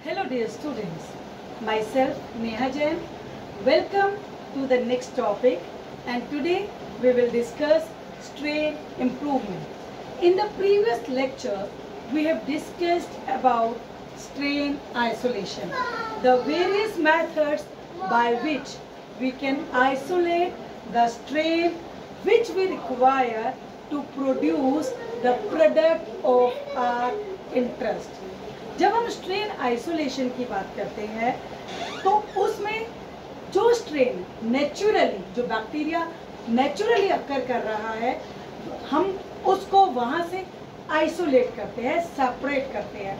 Hello dear students, myself Neha Jain. Welcome to the next topic, and today we will discuss strain improvement. In the previous lecture, we have discussed about strain isolation, the various methods by which we can isolate the strain which we require to produce the product of our interest. जब हम strain isolation की बात करते हैं तो उसमें जो strain naturally, जो बैक्टीरिया नेचुरली अकर कर रहा है, हम उसको वहाँ से आइसोलेट करते हैं, सेपरेट करते हैं.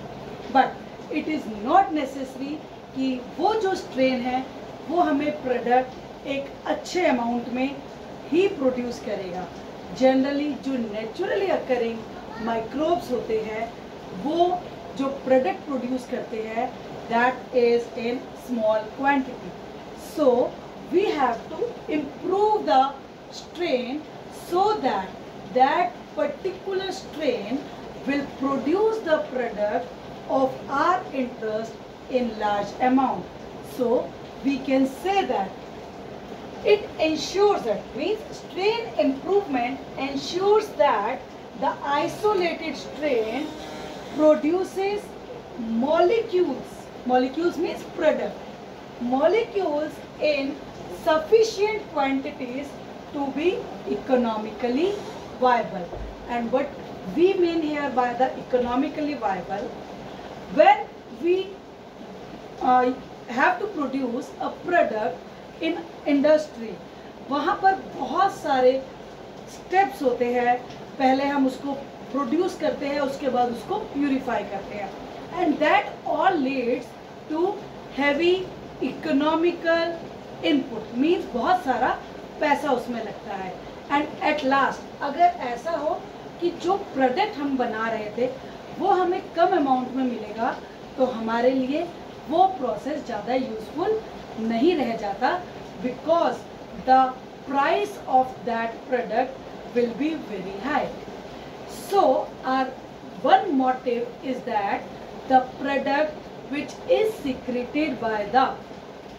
But it is not necessary कि वो जो स्ट्रेन है वो हमें प्रोडक्ट एक अच्छे अमाउंट में ही प्रोड्यूस करेगा. जनरली जो नेचुरली अकरिंग माइक्रोब्स होते हैं वो जो प्रोडक्ट प्रोड्यूस करते हैं that is in small quantity. So we have to improve the strain so that that particular strain will produce the product of our interest in large amount. So we can say that it ensures, that means strain improvement ensures that the isolated strain produces molecules means product, molecules in sufficient quantities to be economically viable. And what we mean here by the economically viable, when we have to produce a product in industry, वहाँ पर बहुत सारे steps होते हैं. पहले हम उसको produce करते हैं, उसके बाद उसको प्यूरिफाई करते हैं, and that all leads to heavy economical input, means बहुत सारा पैसा उसमें लगता है. एंड एट लास्ट अगर ऐसा हो कि जो प्रोडक्ट हम बना रहे थे वो हमें कम अमाउंट में मिलेगा तो हमारे लिए वो प्रोसेस ज़्यादा यूजफुल नहीं रह जाता, because the price of that product will be very high. So our one motive is that the product which is secreted by the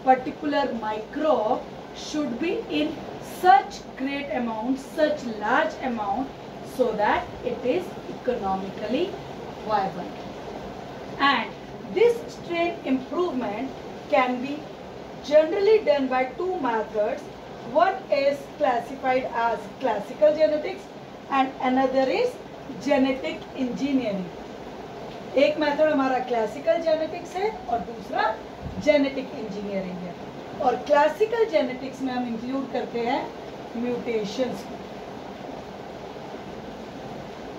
particular microbe should be in such great amount, such large amount, so that it is economically viable. And this strain improvement can be generally done by two methods. One is classified as classical genetics and another is genetic engineering. एक method हमारा classical genetics है और दूसरा genetic engineering है. और classical genetics में हम include करते हैं म्यूटेशंस को.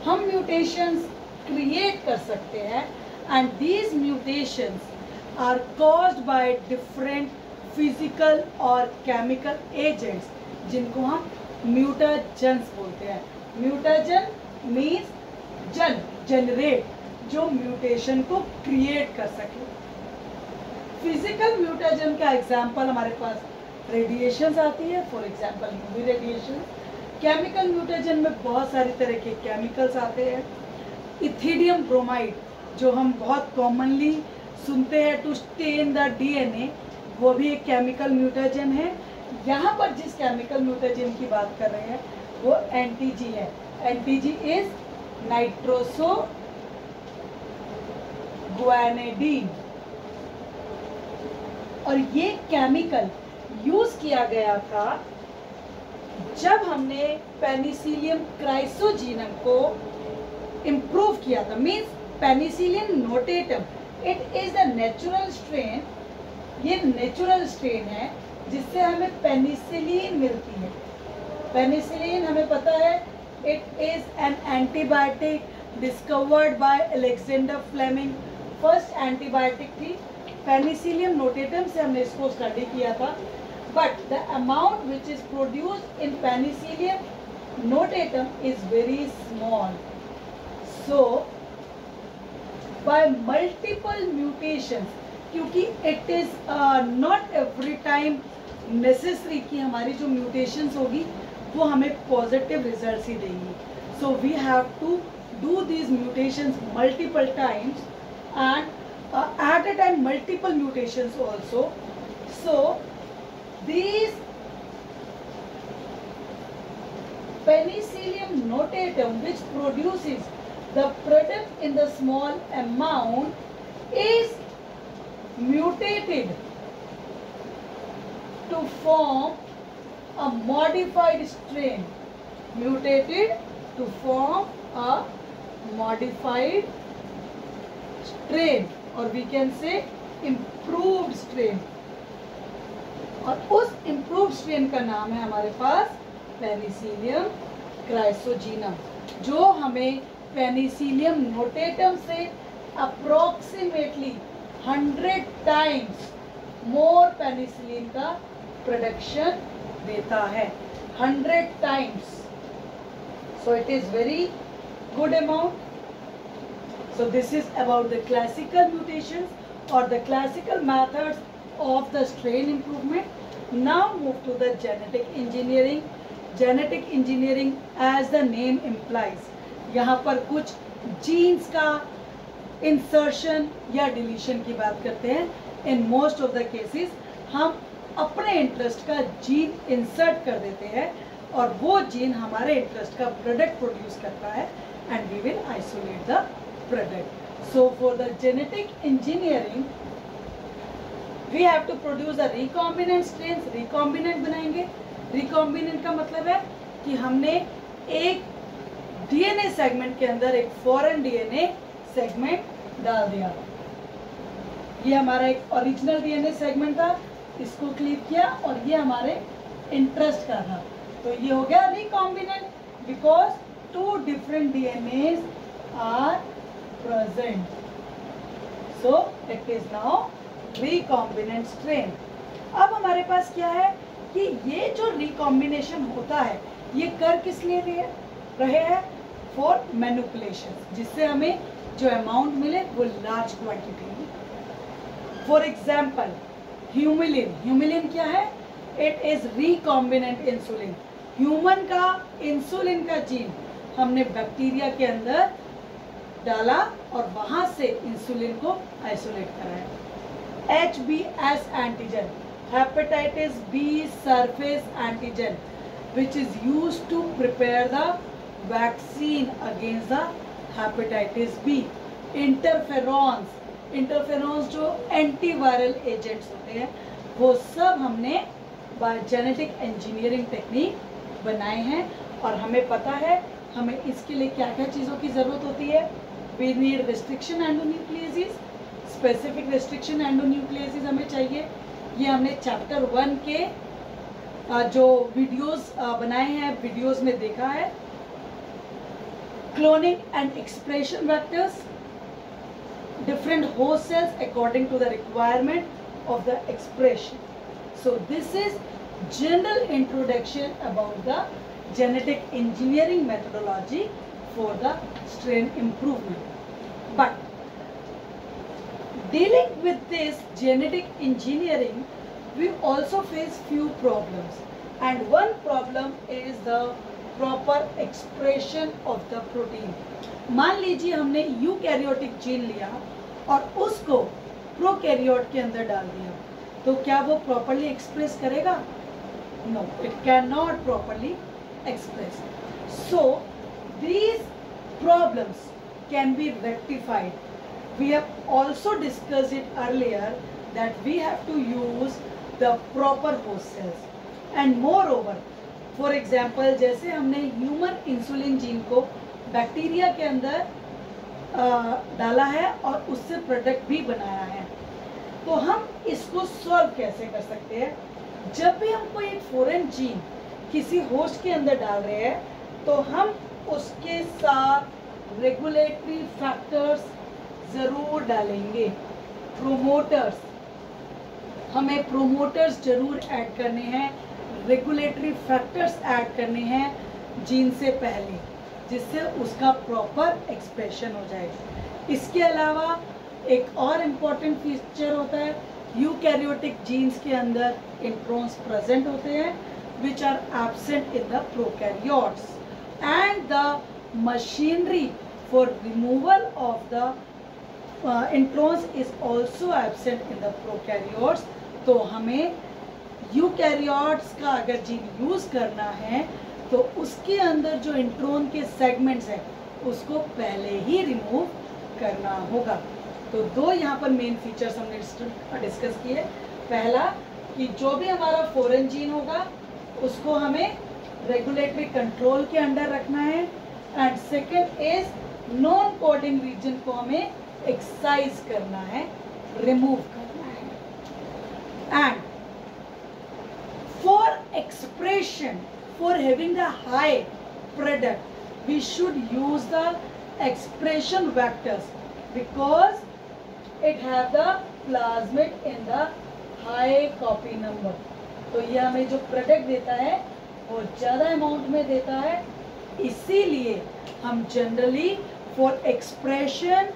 हम म्यूटेशंस क्रिएट कर सकते हैं and these mutations are caused by different physical और chemical agents, जिनको हम म्यूटाजेंस बोलते हैं. म्यूटाजन मीन्स जनरेट, जो म्यूटेशन को क्रिएट कर सके. फिजिकल म्यूटाजन का एग्जाम्पल हमारे पास रेडिएशंस आती है, for example UV radiation. Chemical mutagen में बहुत सारी तरह के केमिकल्स आते हैं. इथिडियम ब्रोमाइड जो हम बहुत कॉमनली सुनते हैं टू स्टेन द डीएनए, वो भी एक केमिकल म्यूटाजन है. यहाँ पर जिस केमिकल म्यूटाजन की बात कर रहे हैं वो एनटीजी है. एनटीजी इज नाइट्रोसो ग्वानिडीन, और ये केमिकल यूज किया गया था जब हमने पेनिसिलियम क्राइसोजीनम को इम्प्रूव किया था. Means Penicillium notatum, it is the natural strain. ये नेचुरल स्ट्रेन है जिससे हमें पेनिसिलिन मिलती है. पेनिसिलिन हमें पता है it is an antibiotic discovered by Alexander Fleming. First antibiotic थी. पेनिसिलियम नोटेटम से हमने इसको स्टडी किया था, but the amount which is produced in Penicillium notatum is very small. So by multiple mutations, क्योंकि it is not every time necessary कि हमारी जो mutations होगी वो हमें positive results ही देंगी. So we have to do these mutations multiple times and at a the time multiple mutations also. So these Penicillium notatum, which produces the product in the small amount, is mutated to form a modified strain. Mutated to form a modified strain, or we can say improved strain. और उस improved strain का नाम है हमारे पास Penicillium क्राइसोजीनम, जो हमें Penicillium notatum से approximately 100 times more penicillin का प्रोडक्शन देता है. 100 times. So it is very good amount. So this is about the classical mutations or the classical methods of the strain improvement. Now move to the genetic engineering. Genetic engineering, as the name implies, यहाँ पर कुछ genes का insertion या deletion की बात करते हैं. In most of the cases हम अपने interest का gene insert कर देते हैं और वो gene हमारे interest का product produce करता है and we will isolate the product. So for the genetic engineering we have to produce a recombinant strains. recombinant बनाएंगे. recombinant का मतलब है कि हमने एक DNA सेगमेंट के अंदर एक फॉरेन DNA सेगमेंट डाल दिया. ये हमारा एक ओरिजिनल DNA सेगमेंट था, इसको क्लिक किया और ये हमारे इंटरेस्ट का था, तो ये हो गया recombinant because two different DNAs are present. So it is now recombinant strain. अब हमारे पास क्या है कि ये जो रिकॉम्बिनेशन होता है ये कर किस लिए रहे हैं? फॉर मैनिपुलेशन, जिससे हमें जो अमाउंट मिले वो लार्ज क्वांटिटी में. For example Humulin. ह्यूमिलिन क्या है? It is recombinant insulin. Human का इंसुलिन का जीन हमने बैक्टीरिया के अंदर डाला और वहां से इंसुलिन को आइसोलेट कराया. HBS antigen, hepatitis B surface antigen, which is used to prepare the vaccine against the hepatitis B. Interferons, interferons जो एंटीवायरल एजेंट्स होते हैं वो सब हमने जेनेटिक इंजीनियरिंग टेक्निक बनाए हैं और हमें पता है हमें इसके लिए क्या क्या चीज़ों की ज़रूरत होती है. We need restriction endonucleases, specific restriction endonucleases हमें चाहिए. ये हमने चैप्टर 1 के जो वीडियोस बनाए हैं वीडियोस में देखा है. Cloning and expression vectors, different host cells according to the requirement of the expression. So this is general introduction about the genetic engineering methodology for the strain improvement. But dealing with this genetic engineering, we also face few problems, and one problem is the proper expression of the protein. मान लीजिए हमने eukaryotic gene लिया और उसको prokaryote के अंदर डाल दिया, तो क्या वो प्रॉपरली एक्सप्रेस करेगा? No, it cannot properly express. So these problems can be rectified. We have also discussed it earlier that we have to use the proper host cells. And moreover, for example, जैसे हमने human insulin gene को bacteria के अंदर डाला है और उससे product भी बनाया है, तो हम इसको सॉल्व कैसे कर सकते हैं? जब भी हम कोई एक फॉरेन जीन किसी होस्ट के अंदर डाल रहे हैं तो हम उसके साथ रेगुलेटरी फैक्टर्स ज़रूर डालेंगे. प्रोमोटर्स, हमें प्रोमोटर्स ज़रूर ऐड करने हैं, रेगुलेटरी फैक्टर्स ऐड करने हैं जीन से पहले, जिससे उसका प्रॉपर एक्सप्रेशन हो जाए. इसके अलावा एक और इम्पॉर्टेंट फीचर होता है, यूकैरियोटिक जीन्स के अंदर इंट्रॉन्स प्रेजेंट होते हैं which are absent in the prokaryotes, and the machinery for removal of the introns is also absent in the prokaryotes. तो हमें यूकैरियोट्स का अगर जीन यूज करना है तो उसके अंदर जो इंट्रॉन के सेगमेंट्स हैं उसको पहले ही रिमूव करना होगा। तो दो यहाँ पर मेन फीचर्स हमने डिस्कस किए। पहला कि जो भी हमारा फॉरेन जीन होगा उसको हमें रेगुलेटरी कंट्रोल के अंडर रखना है, and second is non coding region को हमें एक्साइज करना है, रिमूव करना है। And for expression, for having the high product we should use the expression vectors because it have the plasmid in the high copy number. तो ये हमें जो प्रोडक्ट देता है वो ज़्यादा अमाउंट में देता है, इसीलिए हम generally for expression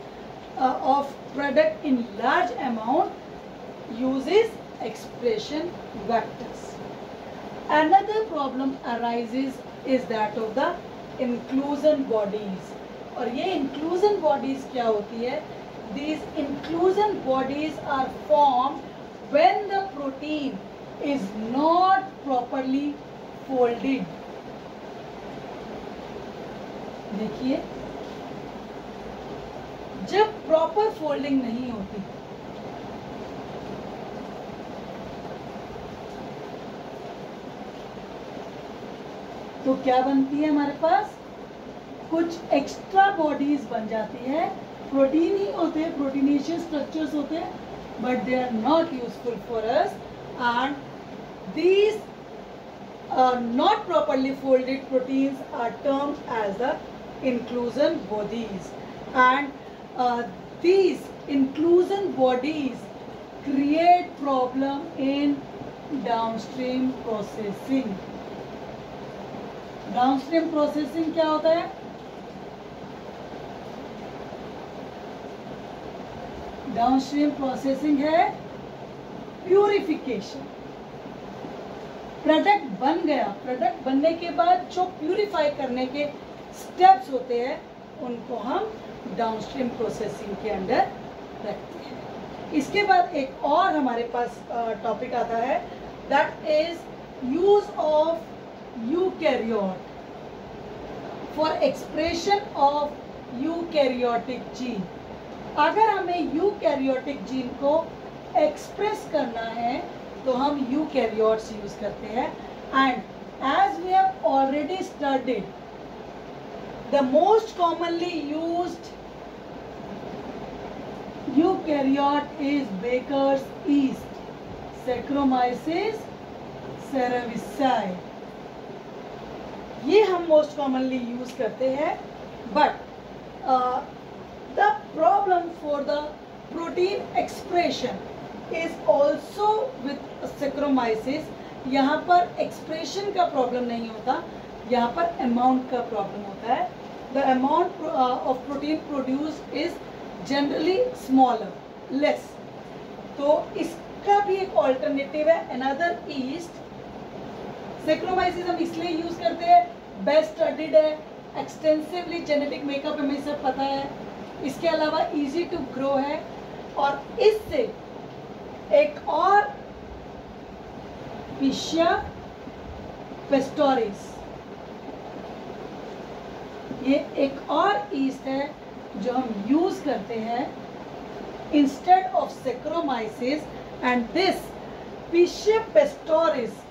of product in large amount uses expression vectors. Another problem arises is that of the inclusion bodies। और ये inclusion bodies क्या होती है? These inclusion bodies are formed when the protein is not properly folded। देखिए, जब proper folding नहीं होती तो क्या बनती है हमारे पास? कुछ एक्स्ट्रा बॉडीज बन जाती है। प्रोटीन ही होते हैं, प्रोटीनेशियस स्ट्रक्चर्स होते हैं, but they are not useful for us, and these not properly folded proteins are termed as the inclusion bodies, and these inclusion bodies create problem in downstream processing। Downstream processing क्या होता है? Downstream processing है purification. Product बन गया, product बनने के बाद जो प्यूरिफाई करने के स्टेप्स होते हैं उनको हम डाउनस्ट्रीम प्रोसेसिंग के अंडर रखते हैं। इसके बाद एक और हमारे पास टॉपिक आता है, that is use of eukaryote for expression of eukaryotic gene. अगर हमें यूकैरियोटिक जीन को एक्सप्रेस करना है तो हम यूकैरियोट्स यूज करते हैं, and as we have already studied the most commonly used eukaryote is baker's yeast, Saccharomyces cerevisiae. ये हम मोस्ट कॉमनली यूज करते हैं, but the problem for the protein expression is also with Saccharomyces. यहाँ पर expression का problem नहीं होता, यहाँ पर अमाउंट का प्रॉब्लम होता है। The amount of protein produce is generally smaller, less. तो इसका भी एक ऑल्टरनेटिव है, अनदर ईस्ट। सैक्रोमाइसिस हम इसलिए यूज करते हैं, बेस्ट स्टडीड है, एक्सटेंसिवली जेनेटिक मेकअप हमें सब पता है, इसके अलावा इजी टू ग्रो है, और इससे एक और पिशिया पेस्टोरिस, ये एक और ईस्ट है जो हम यूज करते हैं instead of Saccharomyces, and this Pichia pastoris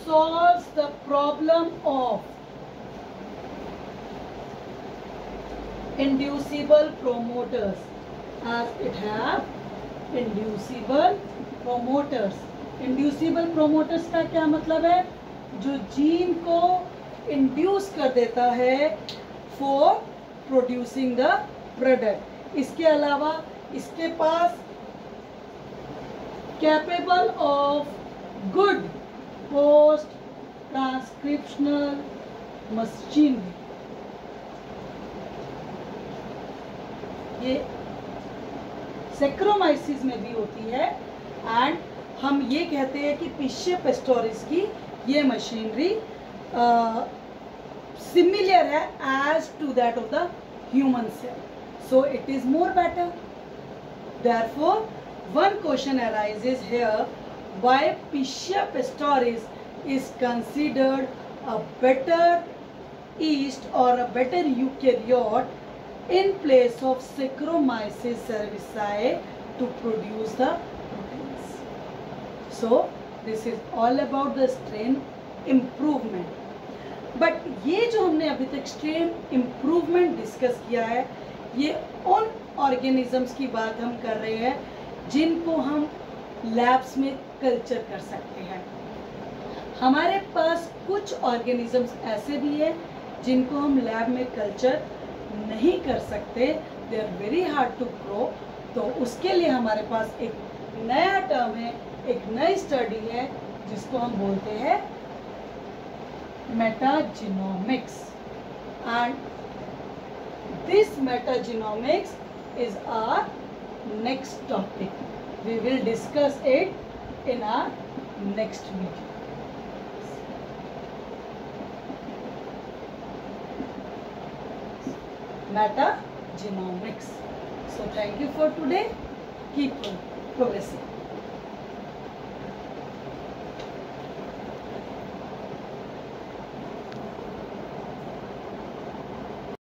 solves the problem of inducible promoters, as it have inducible promoters। inducible promoters का क्या मतलब है? जो जीन को इंड्यूस कर देता है फॉर प्रोड्यूसिंग द प्रोडक्ट। इसके अलावा इसके पास capable of good post transcriptional machinery. ये सैक्रोमाइसिस में भी होती है, एंड हम ये कहते हैं कि पिशिया पेस्टोरिस की ये मशीनरी सिमिलर है as to that of the human cell, so it is more better. Therefore, one question arises here, why Pichia pastoris is considered a better yeast or a better eukaryote in place of Saccharomyces cerevisiae to produce the proteins. So, this is all about the strain improvement. But ये जो हमने अभी तक strain improvement discuss किया है, ये उन organisms की बात हम कर रहे हैं जिनको हम लैब्स में कल्चर कर सकते हैं. हमारे पास कुछ ऑर्गेनिजम्स ऐसे भी हैं जिनको हम लैब में कल्चर नहीं कर सकते, they are very hard to grow. तो उसके लिए हमारे पास एक नया टर्म है, एक नई स्टडी है जिसको हम बोलते हैं metagenomics, and this metagenomics is our next topic. We will discuss it in our next video. Metagenomics. So thank you for today. Keep progressing.